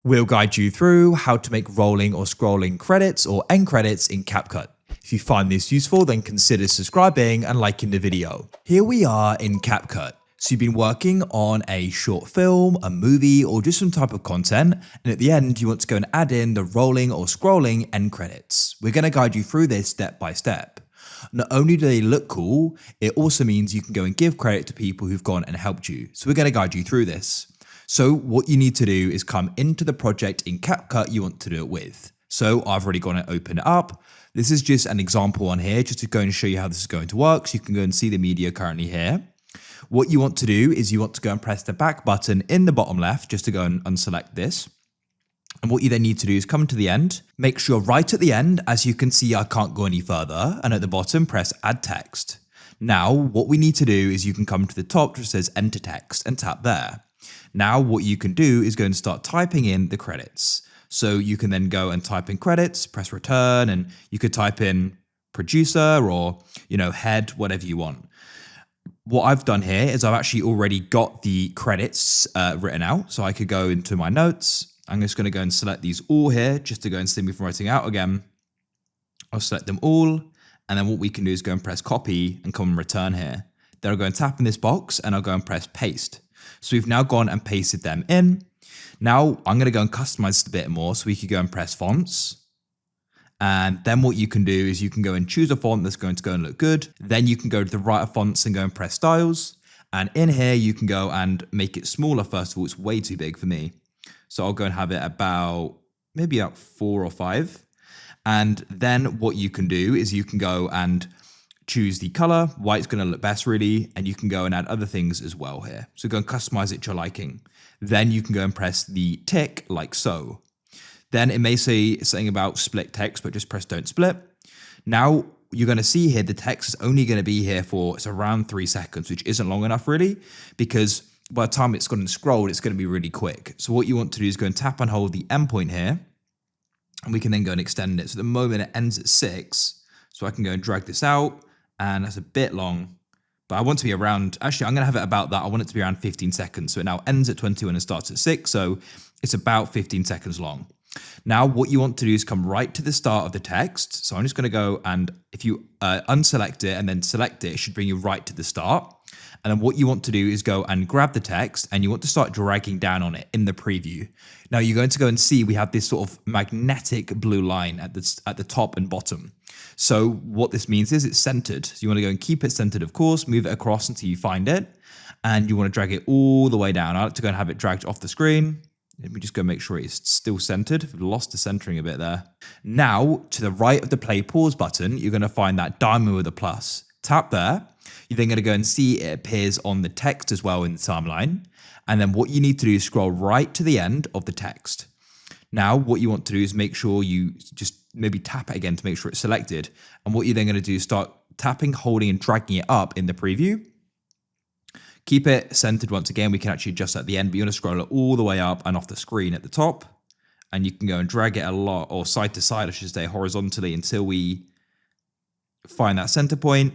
We'll guide you through how to make rolling or scrolling credits or end credits in CapCut. If you find this useful, then consider subscribing and liking the video. Here we are in CapCut. So you've been working on a short film, a movie, or just some type of content, and at the end you want to go and add in the rolling or scrolling end credits. We're going to guide you through this step by step. Not only do they look cool, it also means you can go and give credit to people who've gone and helped you. So we're going to guide you through this. So what you need to do is come into the project in CapCut you want to do it with. So I've already gone and opened it up. This is just an example on here just to go and show you how this is going to work. So you can go and see the media currently here. What you want to do is you want to go and press the back button in the bottom left just to go and unselect this. And what you then need to do is come to the end, make sure right at the end, as you can see, I can't go any further. And at the bottom, press add text. Now, what we need to do is you can come to the top which says enter text and tap there. Now, what you can do is go and start typing in the credits. So you can then go and type in credits, press return, and you could type in producer or, head, whatever you want. What I've done here is I've actually already got the credits written out. So I could go into my notes. I'm just going to go and select these all here just to go and save me from writing out again. I'll select them all. And then what we can do is go and press copy and come and return here. Then I'll go and tap in this box and I'll go and press paste. So we've now gone and pasted them in. Now I'm going to go and customize it a bit more. So we could go and press fonts. And then what you can do is you can go and choose a font that's going to go and look good. Then you can go to the right of fonts and go and press styles. And in here, you can go and make it smaller. First of all, it's way too big for me. So I'll go and have it maybe about 4 or 5. And then what you can do is you can go and choose the color. White's going to look best really. And you can go and add other things as well here. So go and customize it to your liking. Then you can go and press the tick like so. Then it may say something about split text, but just press don't split. Now you're going to see here the text is only going to be here for it's around 3 seconds, which isn't long enough really, because by the time it's gone and scrolled, it's going to be really quick. So what you want to do is go and tap and hold the endpoint here, and we can then go and extend it. So at the moment it ends at 6, so I can go and drag this out, and that's a bit long. But I want to be around, actually I'm going to have it about that. I want it to be around 15 seconds. So it now ends at 21 and starts at 6. So it's about 15 seconds long. Now, what you want to do is come right to the start of the text. So I'm just going to go and if you unselect it and then select it, it should bring you right to the start. And then what you want to do is go and grab the text and you want to start dragging down on it in the preview. Now you're going to go and see we have this sort of magnetic blue line at the top and bottom. So what this means is it's centered. So you want to go and keep it centered, of course, move it across until you find it. And you want to drag it all the way down. I like to go and have it dragged off the screen. Let me just go make sure it's still centered. I've lost the centering a bit there. Now, to the right of the play pause button, you're going to find that diamond with a plus. Tap there. You're then going to go and see it appears on the text as well in the timeline. And then what you need to do is scroll right to the end of the text. Now, what you want to do is make sure you just maybe tap it again to make sure it's selected. And what you're then going to do is start tapping, holding, and dragging it up in the preview. Keep it centered once again. We can actually adjust at the end, but you want to scroll it all the way up and off the screen at the top. And you can go and drag it a lot, or side to side, I should say, horizontally until we find that center point.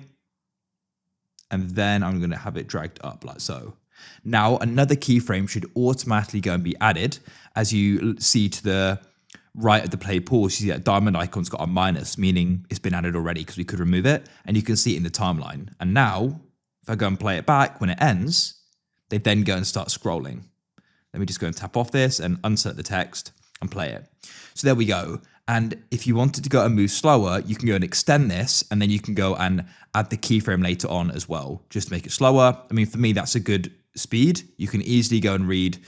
And then I'm going to have it dragged up like so. Now, another keyframe should automatically go and be added. As you see to the right of the play pause, you see that diamond icon's got a minus, meaning it's been added already because we could remove it. And you can see it in the timeline. And now, if I go and play it back, when it ends, they then go and start scrolling. Let me just go and tap off this and unselect the text and play it. So there we go. And if you wanted to go and move slower, you can go and extend this, and then you can go and add the keyframe later on as well, just to make it slower. I mean, for me, that's a good speed. You can easily go and read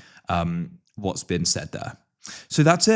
what's been said there. So that's it.